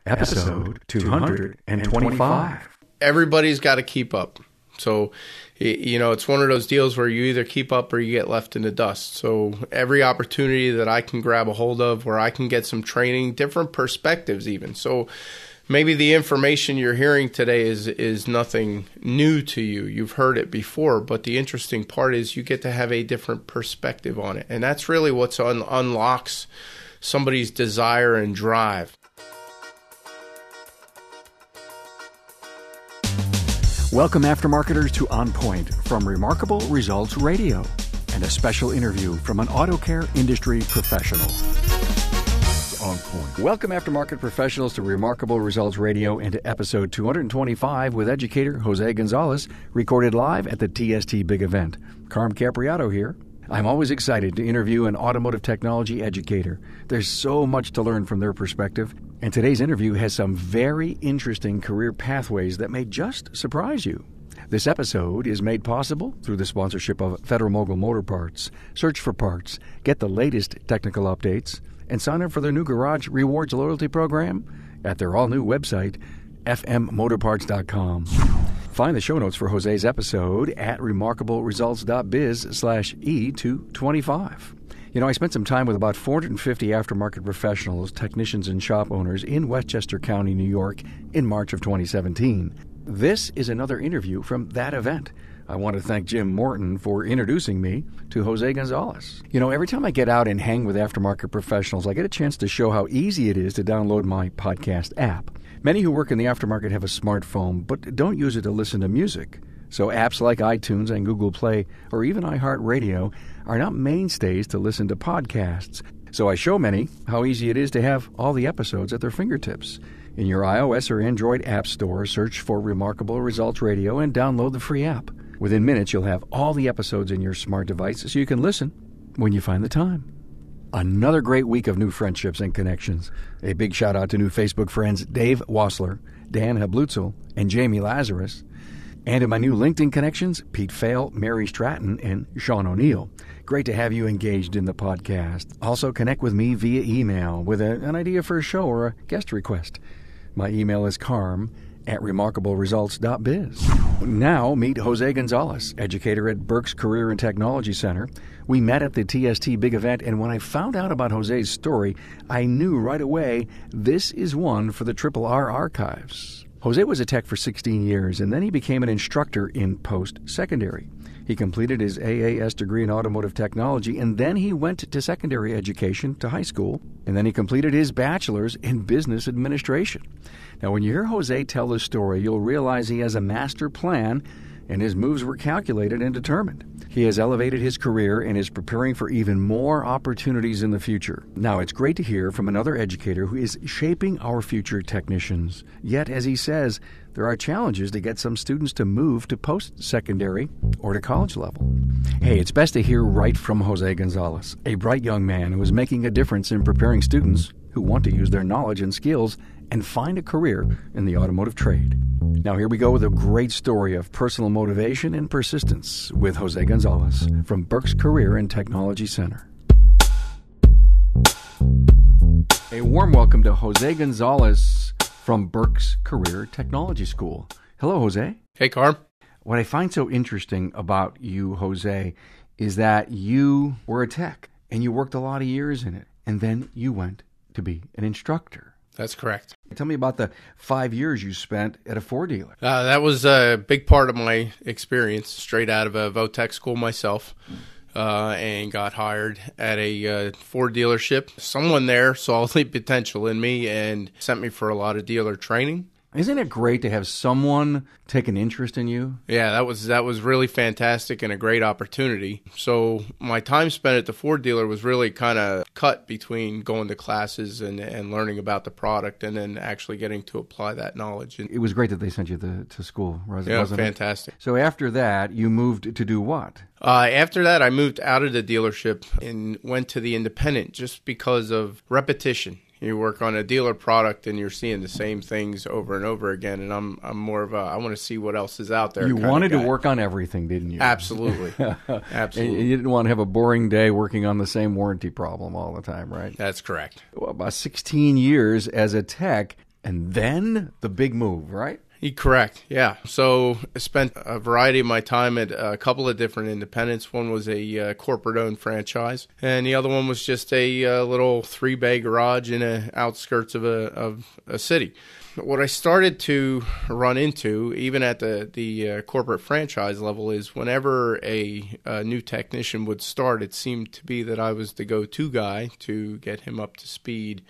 Episode 225. Everybody's got to keep up. So, it's one of those deals where you either keep up or you get left in the dust. So every opportunity that I can grab a hold of where I can get some training, different perspectives even. So maybe the information you're hearing today is nothing new to you. You've heard it before, but the interesting part is you get to have a different perspective on it. And that's really what unlocks somebody's desire and drive. Welcome, aftermarketers, to On Point from Remarkable Results Radio and a special interview from an auto care industry professional. On Point. Welcome, aftermarket professionals, to Remarkable Results Radio and to episode 225 with educator Jose Gonzales, recorded live at the TST Big Event. Carm Capriato here. I'm always excited to interview an automotive technology educator. There's so much to learn from their perspective, and today's interview has some very interesting career pathways that may just surprise you. This episode is made possible through the sponsorship of Federal Mogul Motor Parts. Search for parts, get the latest technical updates, and sign up for their new Garage Rewards loyalty program at their all-new website, fmmotorparts.com. Find the show notes for Jose's episode at remarkableresults.biz/E225. I spent some time with about 450 aftermarket professionals, technicians, and shop owners in Westchester County, New York in March of 2017. This is another interview from that event. I want to thank Jim Morton for introducing me to Jose Gonzales. Every time I get out and hang with aftermarket professionals, I get a chance to show how easy it is to download my podcast app. Many who work in the aftermarket have a smartphone, but don't use it to listen to music. So apps like iTunes and Google Play, or even iHeartRadio, are not mainstays to listen to podcasts. So I show many how easy it is to have all the episodes at their fingertips. In your iOS or Android app store, search for Remarkable Results Radio and download the free app. Within minutes, you'll have all the episodes in your smart device so you can listen when you find the time. Another great week of new friendships and connections. A big shout out to new Facebook friends Dave Wassler, Dan Hablutzel, and Jamie Lazarus. And to my new LinkedIn connections, Pete Fail, Mary Stratton, and Sean O'Neill. Great to have you engaged in the podcast. Also connect with me via email with an idea for a show or a guest request. My email is carm@remarkableresults.biz. Now meet Jose Gonzales, educator at Berks Career and Technology Center. We met at the TST Big Event, and when I found out about Jose's story, I knew right away this is one for the Triple R archives. Jose was a tech for 16 years, and then he became an instructor in post-secondary. He completed his AAS degree in automotive technology, and then he went to secondary education to high school, and then he completed his bachelor's in business administration. Now, when you hear Jose tell this story, you'll realize he has a master plan, and his moves were calculated and determined. He has elevated his career and is preparing for even more opportunities in the future. Now, it's great to hear from another educator who is shaping our future technicians. Yet, as he says, there are challenges to get some students to move to post-secondary or to college level. Hey, it's best to hear right from Jose Gonzales, a bright young man who is making a difference in preparing students who want to use their knowledge and skills and find a career in the automotive trade. Now here we go with a great story of personal motivation and persistence with Jose Gonzales from Berks Career and Technology Center. A warm welcome to Jose Gonzales from Berks Career Technology School. Hello, Jose. Hey, Carm. What I find so interesting about you, Jose, is that you were a tech and you worked a lot of years in it, and then you went to be an instructor. That's correct. Tell me about the 5 years you spent at a Ford dealer. That was a big part of my experience, straight out of a Votech school myself, and got hired at a Ford dealership. Someone there saw the potential in me and sent me for a lot of dealer training. Isn't it great to have someone take an interest in you? Yeah, that was really fantastic and a great opportunity. So my time spent at the Ford dealer was really kind of cut between going to classes and learning about the product and then actually getting to apply that knowledge. It was great that they sent you to school, wasn't it? Fantastic. So after that, you moved to do what? After that, I moved out of the dealership and went to the independent just because of repetition. You work on a dealer product and you're seeing the same things over and over again. And I'm more of I want to see what else is out there. You wanted to work on everything, didn't you? Absolutely. Absolutely. And you didn't want to have a boring day working on the same warranty problem all the time, right? That's correct. Well, about 16 years as a tech. And then the big move, right? Correct, yeah. So I spent a variety of my time at a couple of different independents. One was a corporate-owned franchise, and the other one was just a little 3-bay garage in the outskirts of a city. What I started to run into, even at the corporate franchise level, is whenever a new technician would start, it seemed to be that I was the go-to guy to get him up to speed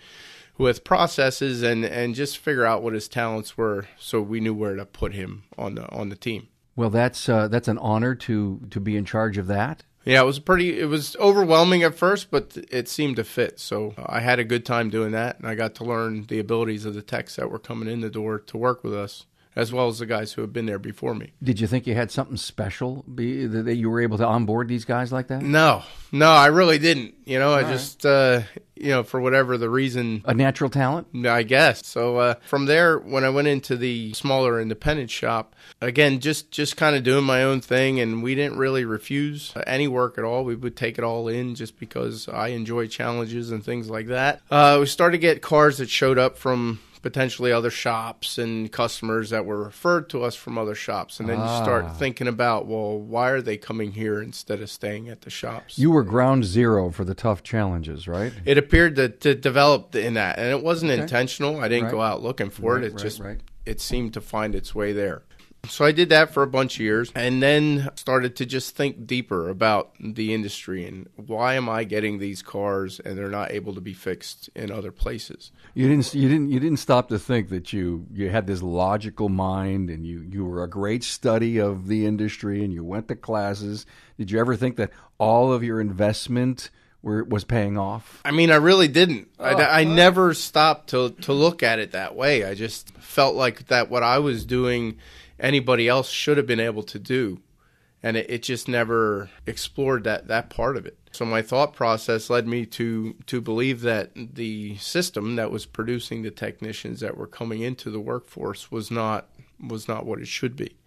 with processes and just figure out what his talents were, so we knew where to put him on the team. Well, that's an honor to be in charge of that. Yeah, it was overwhelming at first, but it seemed to fit. So I had a good time doing that, and I got to learn the abilities of the techs that were coming in the door to work with us, as well as the guys who had been there before me. Did you think you had something special that you were able to onboard these guys like that? No, I really didn't. I just, for whatever the reason. A natural talent? I guess. So from there, when I went into the smaller independent shop, again, just kind of doing my own thing, and we didn't really refuse any work at all. We would take it all in just because I enjoy challenges and things like that. We started to get cars that showed up from potentially other shops and customers that were referred to us from other shops. And then you start thinking about, well, why are they coming here instead of staying at the shops? You were ground zero for the tough challenges, right? It appeared to develop in that. And it wasn't intentional. I didn't go out looking for it. It seemed to find its way there. So I did that for a bunch of years, and then started to just think deeper about the industry and why am I getting these cars and they're not able to be fixed in other places. You didn't stop to think that you had this logical mind and you were a great study of the industry and you went to classes. Did you ever think that all of your investment was paying off? I mean, I really didn't. I never stopped to look at it that way. I just felt like that what I was doing, anybody else should have been able to do, and it just never explored that part of it. So my thought process led me to believe that the system that was producing the technicians that were coming into the workforce was not what it should be.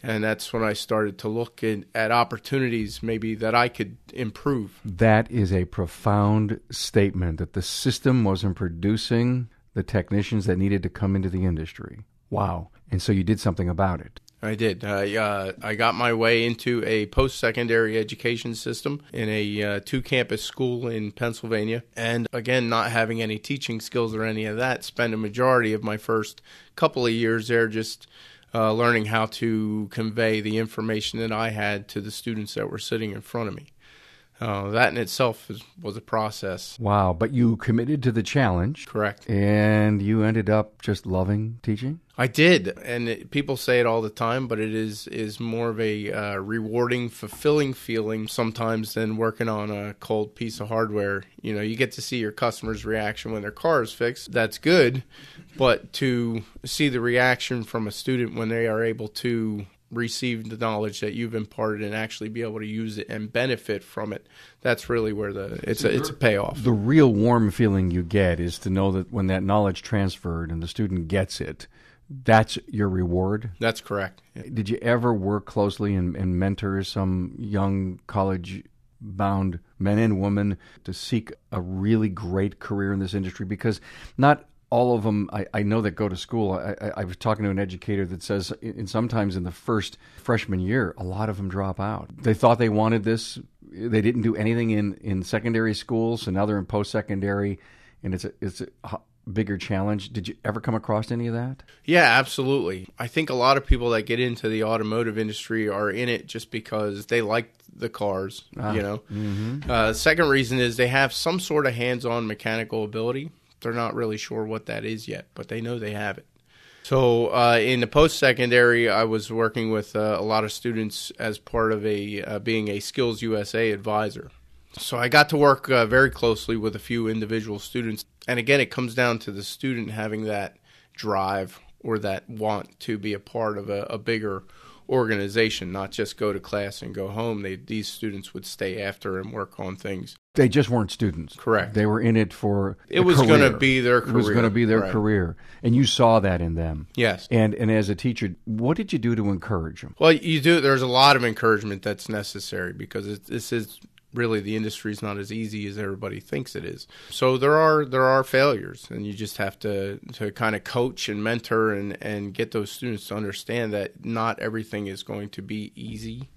And that's when I started to look at opportunities maybe that I could improve. That is a profound statement, that the system wasn't producing the technicians that needed to come into the industry. Wow. And so you did something about it. I did. I got my way into a post-secondary education system in a 2-campus school in Pennsylvania. And again, not having any teaching skills or any of that, spent a majority of my first couple of years there just learning how to convey the information that I had to the students that were sitting in front of me. That in itself was a process. Wow, but you committed to the challenge. Correct. And you ended up just loving teaching? I did, and people say it all the time, but it is more of a rewarding, fulfilling feeling sometimes than working on a cold piece of hardware. You get to see your customer's reaction when their car is fixed. That's good, but to see the reaction from a student when they are able to receive the knowledge that you've imparted and actually be able to use it and benefit from it, that's really where it's a payoff. The real warm feeling you get is to know that when that knowledge transferred and the student gets it, that's your reward? That's correct. Yeah. Did you ever work closely and mentor some young college-bound men and women to seek a really great career in this industry? Because not all of them, I know, that go to school. I was talking to an educator that says sometimes in the first freshman year, a lot of them drop out. They thought they wanted this. They didn't do anything in secondary school, so now they're in post-secondary, and it's a bigger challenge. Did you ever come across any of that? Yeah, absolutely. I think a lot of people that get into the automotive industry are in it just because they like the cars, Mm-hmm. Second reason is they have some sort of hands-on mechanical ability. They're not really sure what that is yet, but they know they have it. So in the post-secondary, I was working with a lot of students as part of being a Skills USA advisor. So I got to work very closely with a few individual students. And again, it comes down to the student having that drive or that want to be a part of a bigger organization, not just go to class and go home. These students would stay after and work on things. They just weren't students. Correct. They were in it for it was going to be their career. It was going to be their career. And you saw that in them. Yes. And as a teacher, what did you do to encourage them? Well, you do. There's a lot of encouragement that's necessary because this is really the industry is not as easy as everybody thinks it is. So there are failures, and you just have to kind of coach and mentor and get those students to understand that not everything is going to be easy,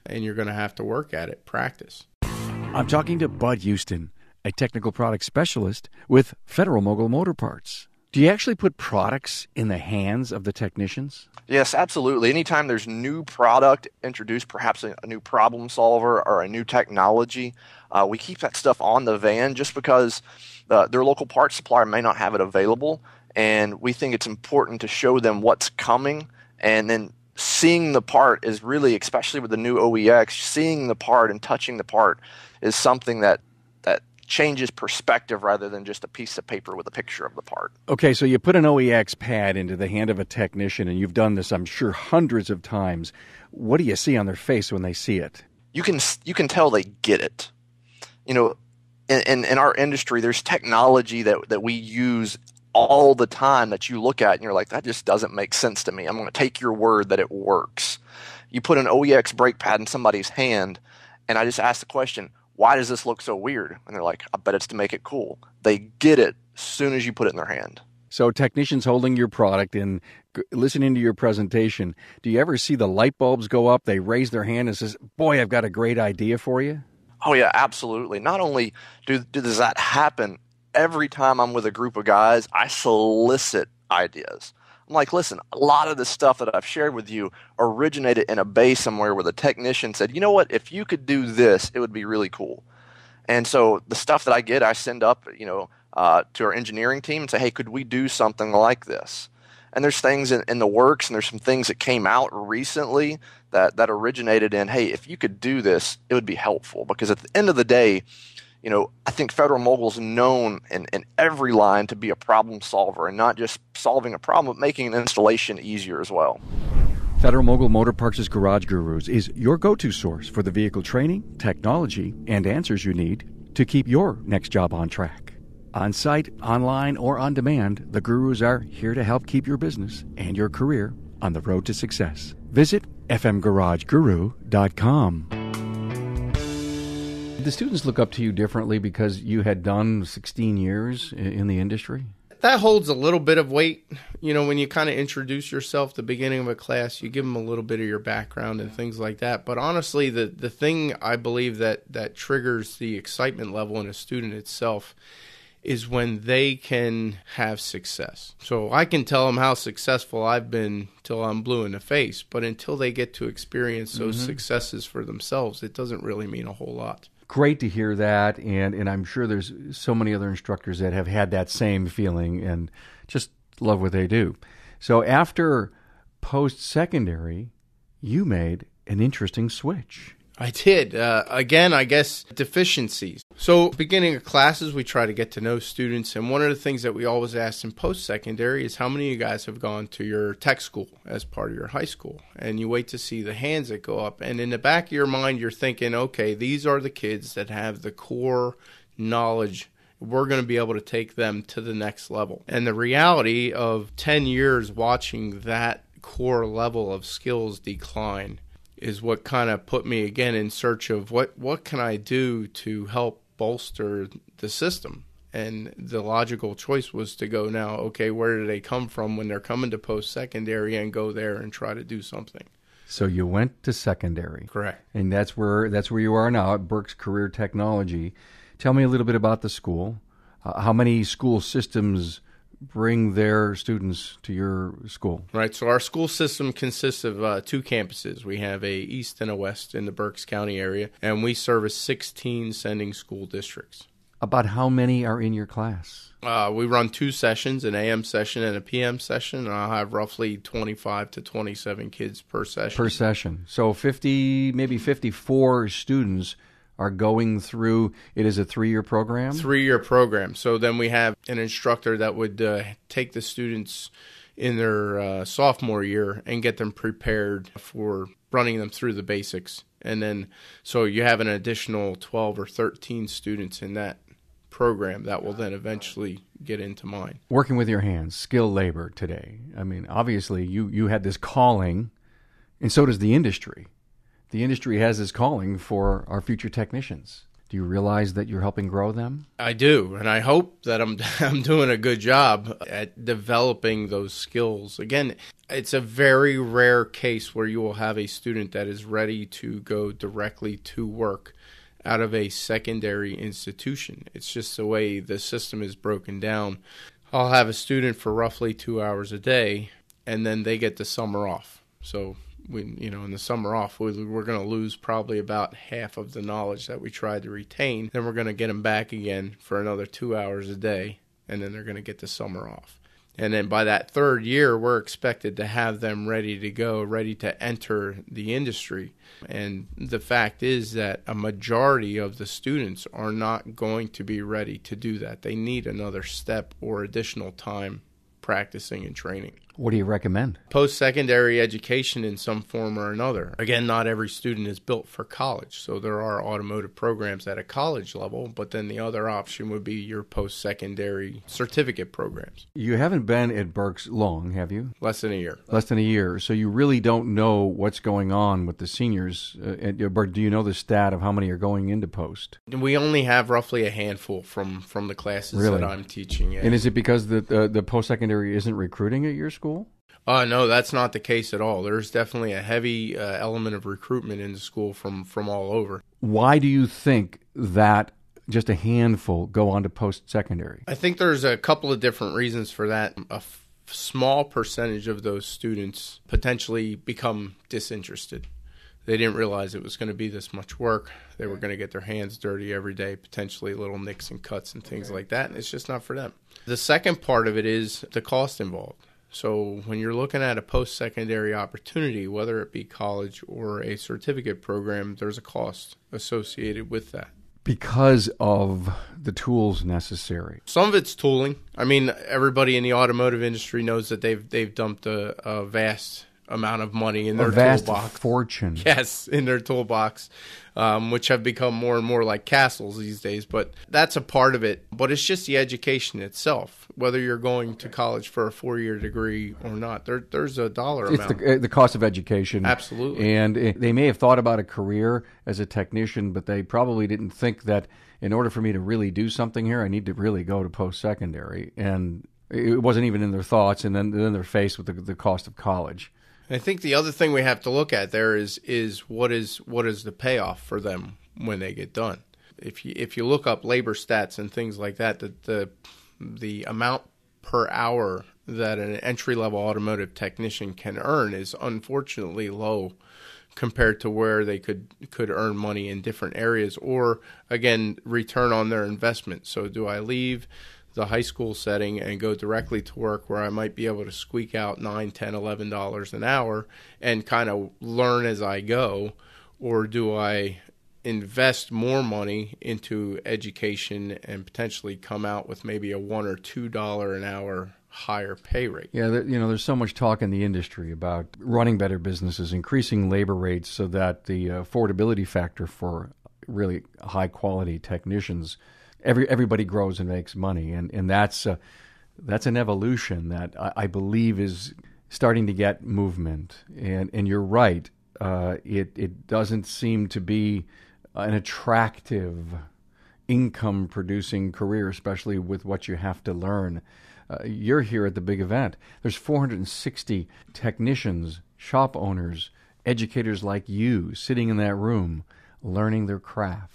and you're going to have to work at it, practice. I'm talking to Bud Houston, a technical product specialist with Federal Mogul Motor Parts. Do you actually put products in the hands of the technicians? Yes, absolutely. Anytime there's new product introduced, perhaps a new problem solver or a new technology, we keep that stuff on the van just because their local parts supplier may not have it available, and we think it's important to show them what's coming. And then seeing the part is really, especially with the new OEX, seeing the part and touching the part is something that changes perspective rather than just a piece of paper with a picture of the part. Okay, so you put an OEX pad into the hand of a technician, and you've done this, I'm sure, hundreds of times. What do you see on their face when they see it? You can tell they get it. You know, in our industry, there's technology that we use all the time that you look at and you're like, that just doesn't make sense to me. I'm going to take your word that it works. You put an OEX brake pad in somebody's hand, and I just ask the question, why does this look so weird? And they're like, I bet it's to make it cool. They get it as soon as you put it in their hand. So technicians holding your product and listening to your presentation, do you ever see the light bulbs go up? They raise their hand and says, boy, I've got a great idea for you? Oh, yeah, absolutely. Not only does that happen, every time I'm with a group of guys, I solicit ideas. I'm like, listen, a lot of the stuff that I've shared with you originated in a bay somewhere where the technician said, you know what, if you could do this, it would be really cool. And so the stuff that I get, I send up, to our engineering team and say, hey, could we do something like this? And there's things in the works, and there's some things that came out recently that originated in, hey, if you could do this, it would be helpful. Because at the end of the day, I think Federal Mogul's known in every line to be a problem solver, and not just solving a problem, but making an installation easier as well. Federal Mogul Motor Parts' Garage Gurus is your go-to source for the vehicle training, technology, and answers you need to keep your next job on track. On-site, online, or on demand, the Gurus are here to help keep your business and your career on the road to success. Visit fmgarageguru.com. The students look up to you differently because you had done 16 years in the industry? That holds a little bit of weight. When you kind of introduce yourself at the beginning of a class, you give them a little bit of your background and things like that. But honestly, the thing I believe that triggers the excitement level in a student itself is when they can have success. So I can tell them how successful I've been till I'm blue in the face, but until they get to experience those successes for themselves, it doesn't really mean a whole lot. Great to hear that, and I'm sure there's so many other instructors that have had that same feeling and just love what they do. So after post-secondary, you made an interesting switch. I did. Again, I guess deficiencies. So beginning of classes, we try to get to know students. And one of the things that we always ask in post-secondary is how many of you guys have gone to your tech school as part of your high school? And you wait to see the hands that go up. And in the back of your mind, you're thinking, okay, these are the kids that have the core knowledge. We're going to be able to take them to the next level. And the reality of 10 years watching that core level of skills decline is what kind of put me again in search of what can I do to help bolster the system. And the logical choice was to go now, okay, where do they come from when they're coming to post-secondary, and go there and try to do something. So you went to secondary. Correct. And that's where you are now at Burke's Career Technology. Tell me a little bit about the school. How many school systems bring their students to your school? Right. So our school system consists of two campuses. We have a east and a west in the Berks County area, and we service 16 sending school districts. About how many are in your class? We run 2 sessions, an AM session and a PM session, and I'll have roughly 25 to 27 kids per session. Per session. So 50, maybe 54 students are going through, it is a 3-year program? 3-year program. So then we have an instructor that would take the students in their sophomore year and get them prepared for running them through the basics. And then, so you have an additional 12 or 13 students in that program that will then eventually get into mine. Working with your hands, skilled labor today. I mean, obviously you had this calling, and so does the industry. The industry has this calling for our future technicians. Do you realize that you're helping grow them? I do, and I hope that I'm doing a good job at developing those skills. Again, it's a very rare case where you will have a student that is ready to go directly to work out of a secondary institution. It's just the way the system is broken down. I'll have a student for roughly 2 hours a day, and then they get the summer off. So in the summer off, we're going to lose probably about half of the knowledge that we tried to retain. Then we're going to get them back again for another 2 hours a day, and then they're going to get the summer off. And then by that third year, we're expected to have them ready to go, ready to enter the industry. And the fact is that a majority of the students are not going to be ready to do that. They need another step or additional time practicing and training. What do you recommend? Post-secondary education in some form or another. Again, not every student is built for college, so there are automotive programs at a college level, but then the other option would be your post-secondary certificate programs. You haven't been at Berks long, have you? Less than a year. Less than a year. So you really don't know what's going on with the seniors. But do you know the stat of how many are going into post? We only have roughly a handful from the classes Really? that I'm teaching. Yeah. And is it because the post-secondary isn't recruiting at your school? No, that's not the case at all. There's definitely a heavy element of recruitment in the school from all over. Why do you think that just a handful go on to post-secondary? I think there's a couple of different reasons for that. A small percentage of those students potentially become disinterested. They didn't realize it was going to be this much work. They were going to get their hands dirty every day, potentially little nicks and cuts and things like that, and it's just not for them. The second part of it is the cost involved. So when you're looking at a post-secondary opportunity, whether it be college or a certificate program, there's a cost associated with that. Because of the tools necessary. Some of it's tooling. I mean, everybody in the automotive industry knows that they've dumped a vast amount of money in their vast toolbox. Fortune. Yes, in their toolbox, which have become more and more like castles these days. But that's a part of it. But it's just the education itself, whether you're going to college for a 4-year degree or not. There's a dollar amount. It's the cost of education. Absolutely. And they may have thought about a career as a technician, but they probably didn't think that in order for me to really do something here, I need to really go to post-secondary. And it wasn't even in their thoughts, and then they're faced with the cost of college. I think the other thing we have to look at there is what is the payoff for them when they get done. If you look up labor stats and things like that, the amount per hour that an entry-level automotive technician can earn is unfortunately low compared to where they could earn money in different areas, or again, return on their investment. So do I leave the high school setting and go directly to work where I might be able to squeak out $9, $10, $11 an hour and kind of learn as I go? Or do I invest more money into education and potentially come out with maybe a $1 or $2 an hour higher pay rate? Yeah, there's so much talk in the industry about running better businesses, increasing labor rates so that the affordability factor for really high-quality technicians, everybody grows and makes money, and that's an evolution that I believe is starting to get movement. And you're right, it doesn't seem to be an attractive income-producing career, especially with what you have to learn. You're here at the big event. There's 460 technicians, shop owners, educators like you sitting in that room learning their craft.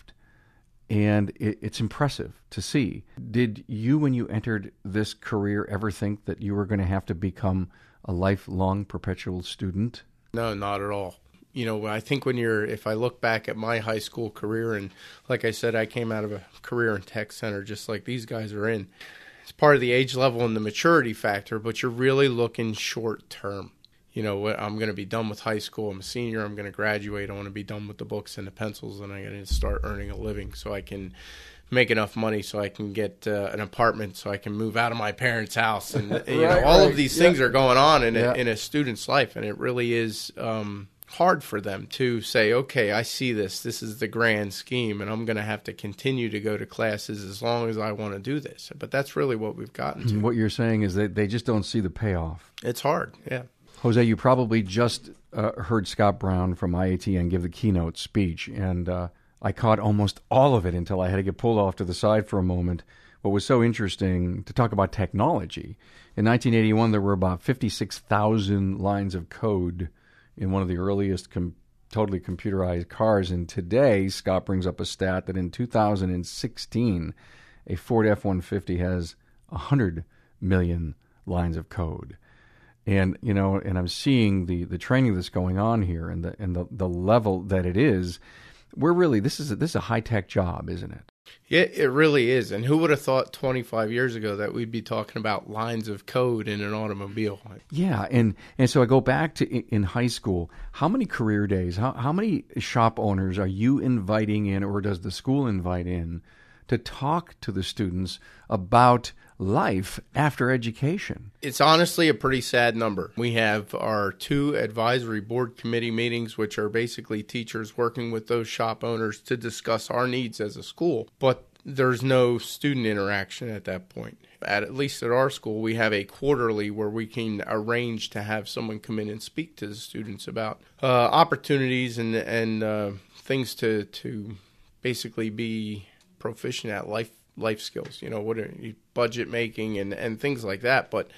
And it's impressive to see. Did you, when you entered this career, ever think that you were going to have to become a lifelong perpetual student? No, not at all. I think if I look back at my high school career, and like I said, I came out of a career and tech center just like these guys are in. It's part of the age level and the maturity factor, but you're really looking short term. I'm going to be done with high school. I'm a senior. I'm going to graduate. I want to be done with the books and the pencils, and I'm going to start earning a living so I can make enough money so I can get an apartment, so I can move out of my parents' house. And all of these things are going on in a student's life, and it really is hard for them to say, okay, I see this. This is the grand scheme, and I'm going to have to continue to go to classes as long as I want to do this. But that's really what we've gotten to. What you're saying is that they just don't see the payoff. It's hard, yeah. Jose, you probably just heard Scott Brown from IATN give the keynote speech, and I caught almost all of it until I had to get pulled off to the side for a moment. What was so interesting to talk about technology. In 1981, there were about 56,000 lines of code in one of the earliest totally computerized cars. And today, Scott brings up a stat that in 2016, a Ford F-150 has 100 million lines of code. And, you know, and I'm seeing the training that's going on here and the level that it is. We're really, this is a high-tech job, isn't it? Yeah, it really is. And who would have thought 25 years ago that we'd be talking about lines of code in an automobile? Yeah, and so I go back to in high school. How many career days, how many shop owners are you inviting in, or does the school invite in, to talk to the students about life after education? It's honestly a pretty sad number. We have our 2 advisory board committee meetings, which are basically teachers working with those shop owners to discuss our needs as a school. But there's no student interaction at that point. At least at our school, we have a quarterly where we can arrange to have someone come in and speak to the students about opportunities and things to basically be proficient at life skills, you know, what are budget making and things like that. But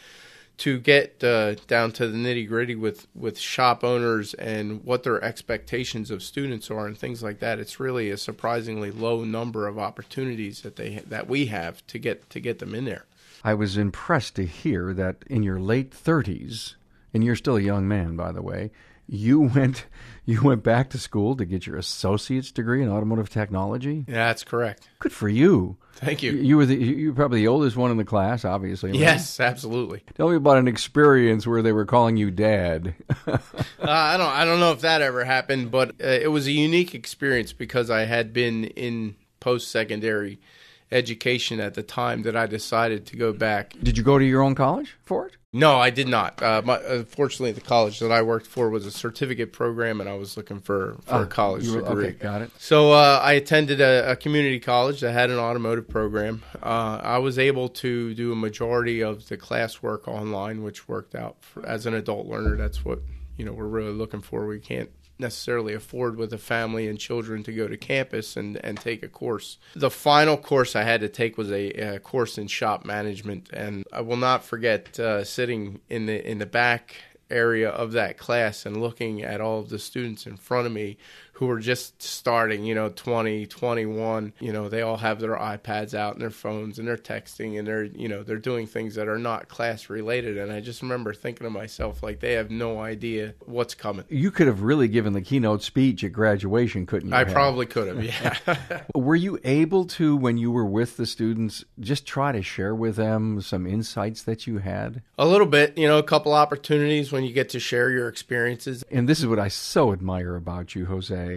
to get down to the nitty gritty with shop owners and what their expectations of students are and things like that, it's really a surprisingly low number of opportunities that we have to get them in there. I was impressed to hear that in your late 30s, and you're still a young man, by the way, you went back to school to get your associate's degree in automotive technology? Yeah, that's correct. Good for you. Thank you. You were probably the oldest one in the class, obviously. Right? Yes, absolutely. Tell me about an experience where they were calling you Dad. I don't know if that ever happened, but it was a unique experience because I had been in post-secondary education at the time that I decided to go back. Did you go to your own college for it? No, I did not. Fortunately, the college that I worked for was a certificate program, and I was looking for a college degree. Okay, got it. So I attended a community college that had an automotive program. I was able to do a majority of the classwork online, which worked out as an adult learner. That's what we're really looking for. We can't necessarily afford with a family and children to go to campus and take a course. The final course I had to take was a course in shop management, and I will not forget sitting in the back area of that class and looking at all of the students in front of me who were just starting, 20, 21, they all have their iPads out and their phones and they're texting and they're doing things that are not class related. And I just remember thinking to myself, like, they have no idea what's coming. You could have really given the keynote speech at graduation, couldn't you? I probably could have, yeah. Were you able to, when you were with the students, just try to share with them some insights that you had? A little bit, a couple opportunities when you get to share your experiences. And this is what I so admire about you, Jose.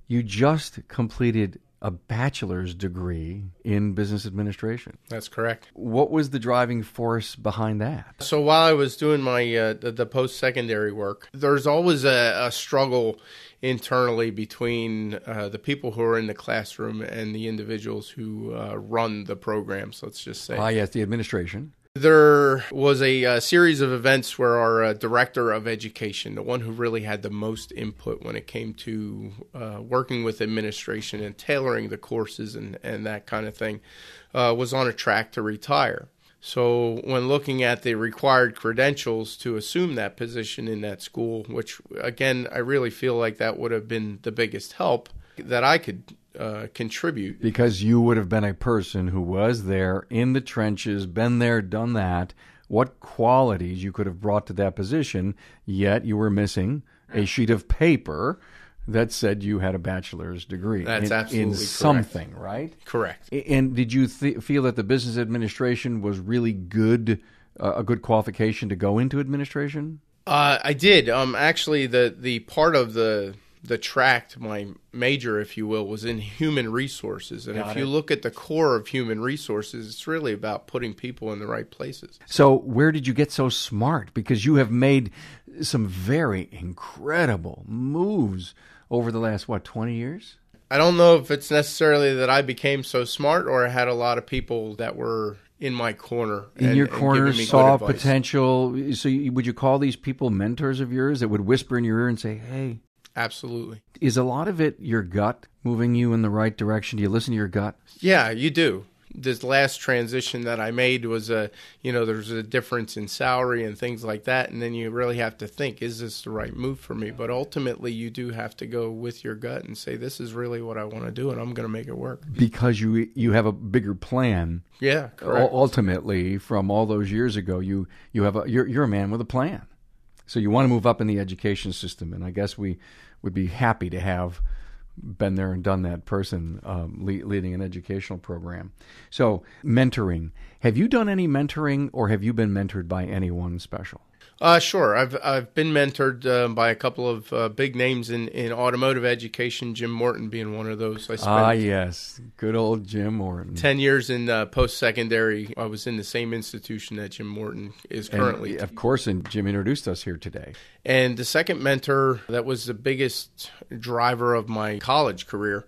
You just completed a bachelor's degree in business administration. That's correct. What was the driving force behind that? So while I was doing my the post-secondary work, there's always a struggle internally between the people who are in the classroom and the individuals who run the programs, let's just say. Yes, the administration. There was a series of events where our director of education, the one who really had the most input when it came to working with administration and tailoring the courses and that kind of thing, was on a track to retire. So when looking at the required credentials to assume that position in that school, which, again, I really feel like that would have been the biggest help that I could contribute. Because you would have been a person who was there in the trenches, been there, done that. What qualities you could have brought to that position, yet you were missing a sheet of paper that said you had a bachelor's degree. That's absolutely in correct. Something, right? Correct. And did you feel that the business administration was really good, a good qualification to go into administration? I did. Actually, the part of the track, my major, if you will, was in human resources. And if you look at the core of human resources, it's really about putting people in the right places. So where did you get so smart? Because you have made some very incredible moves over the last, 20 years? I don't know if it's necessarily that I became so smart or I had a lot of people that were in my corner. In your corner, giving me saw good advice. potential. So would you call these people mentors of yours that would whisper in your ear and say, hey? Absolutely. Is a lot of it your gut moving you in the right direction? Do you listen to your gut? Yeah, you do. This last transition that I made was there's a difference in salary and things like that. And then you really have to think, is this the right move for me? But ultimately, you do have to go with your gut and say, this is really what I want to do, and I'm going to make it work. Because you have a bigger plan. Yeah, correct. Ultimately, from all those years ago, you're a man with a plan. So you want to move up in the education system, and I guess we would be happy to have been there and done that person leading an educational program. So mentoring. Have you done any mentoring, or have you been mentored by anyone special? Sure. I've been mentored by a couple of big names in automotive education, Jim Morton being one of those. I spent yes. Good old Jim Morton. 10 years in post-secondary. I was in the same institution that Jim Morton is currently. And of course, and Jim introduced us here today. And the second mentor that was the biggest driver of my college career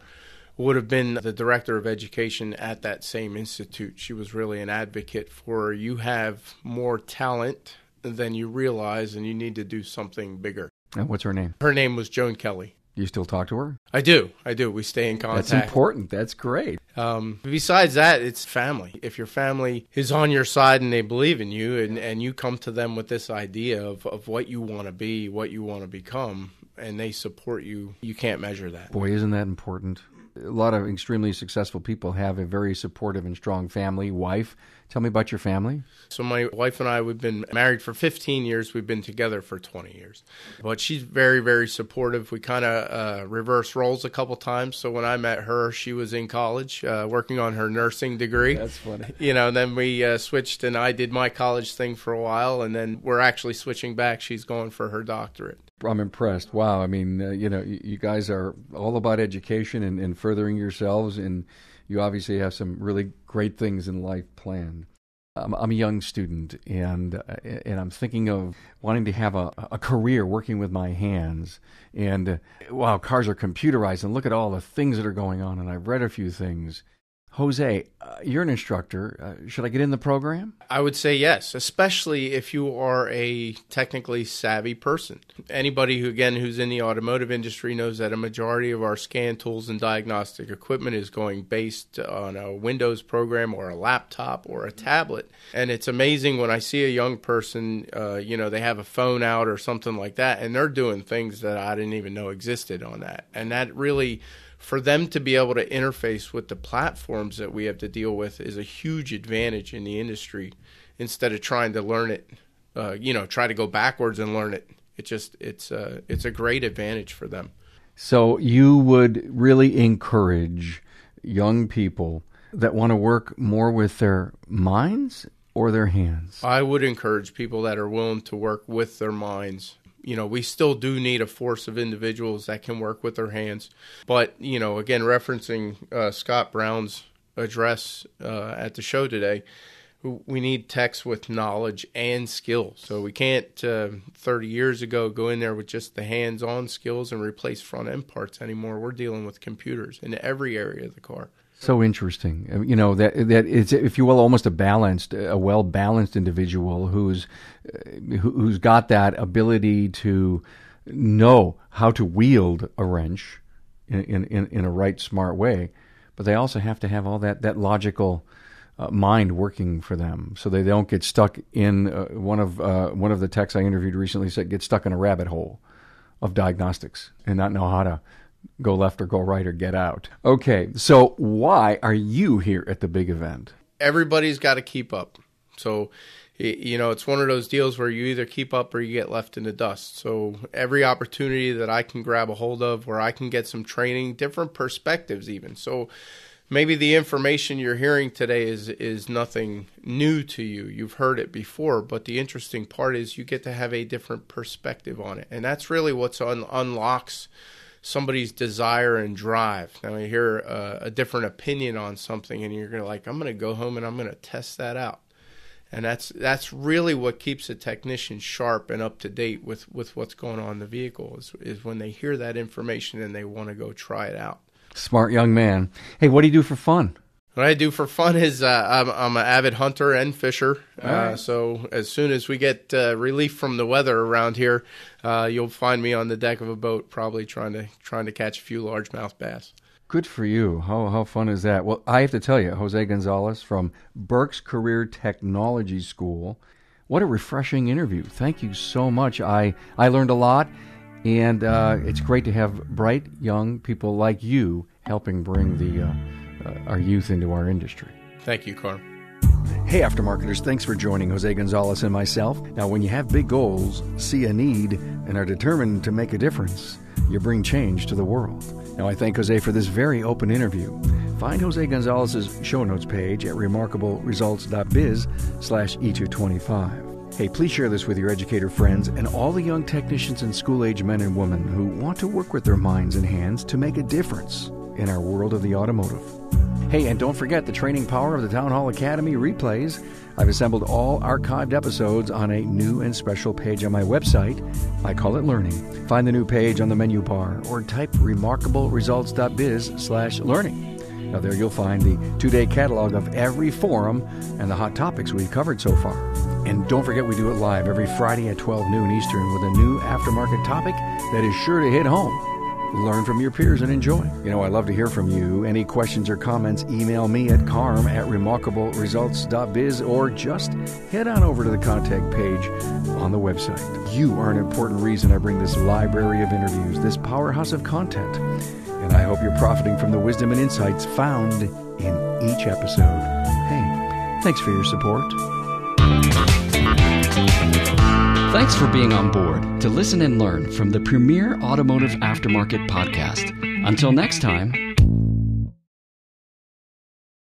would have been the director of education at that same institute. She was really an advocate for, you have more talent than you realize, and you need to do something bigger. And what's her name? Her name was Joan Kelly. Do you still talk to her? I do. We stay in contact. That's important. That's great. Besides that, it's family. If your family is on your side and they believe in you, and you come to them with this idea of what you want to be, what you want to become, and they support you, you can't measure that. Boy, isn't that important? A lot of extremely successful people have a very supportive and strong family, wife. Tell me about your family. So my wife and I, we've been married for 15 years. We've been together for 20 years. But she's very, very supportive. We kind of reverse roles a couple times. So when I met her, she was in college working on her nursing degree. That's funny. Then we switched, and I did my college thing for a while, and then we're actually switching back. She's going for her doctorate. I'm impressed. Wow. I mean, you guys are all about education and furthering yourselves, and you obviously have some really great things in life planned. I'm a young student, and I'm thinking of wanting to have a career working with my hands. And wow, cars are computerized, and look at all the things that are going on. And I've read a few things. Jose, you're an instructor. Should I get in the program? I would say yes, especially if you are a technically savvy person. Anybody who's in the automotive industry knows that a majority of our scan tools and diagnostic equipment is going based on a Windows program or a laptop or a tablet. And it's amazing when I see a young person, they have a phone out or something like that, and they're doing things that I didn't even know existed on that. And that really, for them to be able to interface with the platforms that we have to deal with, is a huge advantage in the industry, instead of trying to learn it, try to go backwards and learn it. It's a great advantage for them. So you would really encourage young people that want to work more with their minds or their hands? I would encourage people that are willing to work with their minds. We still do need a force of individuals that can work with their hands. But, again, referencing Scott Brown's address at the show today, we need techs with knowledge and skills. So we can't, 30 years ago, go in there with just the hands-on skills and replace front-end parts anymore. We're dealing with computers in every area of the car. So interesting. That it's, if you will, almost a well-balanced individual who's got that ability to know how to wield a wrench in a right, smart way, but they also have to have all that logical mind working for them, so they don't get stuck in one of the techs I interviewed recently said get stuck in a rabbit hole of diagnostics and not know how to go left or go right or get out. Okay, so why are you here at the big event? Everybody's got to keep up. So, it's one of those deals where you either keep up or you get left in the dust. So every opportunity that I can grab a hold of where I can get some training, different perspectives even. So maybe the information you're hearing today is nothing new to you. You've heard it before, but the interesting part is you get to have a different perspective on it. And that's really what unlocks somebody's desire and drive. Now you hear a different opinion on something, and you're like, I'm going to go home and I'm going to test that out. And that's really what keeps a technician sharp and up to date with what's going on in the vehicle is when they hear that information and they want to go try it out. Smart young man. Hey, what do you do for fun? What I do for fun is I'm an avid hunter and fisher. Right. So as soon as we get relief from the weather around here, you'll find me on the deck of a boat, probably trying to catch a few largemouth bass. Good for you. How fun is that? Well, I have to tell you, Jose Gonzales from Berks Career Technology School, what a refreshing interview. Thank you so much. I learned a lot, and it's great to have bright young people like you helping bring our youth into our industry. Thank you, Carm. Hey, Aftermarketers, thanks for joining Jose Gonzales and myself. Now, when you have big goals, see a need, and are determined to make a difference, you bring change to the world. Now, I thank Jose for this very open interview. Find Jose Gonzalez' show notes page at remarkableresults.biz/E225. Hey, please share this with your educator friends and all the young technicians and school-age men and women who want to work with their minds and hands to make a difference in our world of the automotive. Hey, and don't forget the training power of the Town Hall Academy replays. I've assembled all archived episodes on a new and special page on my website. I call it Learning. Find the new page on the menu bar or type remarkableresults.biz/learning. Now there you'll find the 2-day catalog of every forum and the hot topics we've covered so far. And don't forget we do it live every Friday at 12 noon Eastern with a new aftermarket topic that is sure to hit home. Learn from your peers and enjoy. You know, I love to hear from you. Any questions or comments, email me at carm@remarkableresults.biz or just head on over to the contact page on the website. You are an important reason I bring this library of interviews, this powerhouse of content. And I hope you're profiting from the wisdom and insights found in each episode. Hey, thanks for your support. Thanks for being on board to listen and learn from the premier automotive aftermarket podcast. Until next time,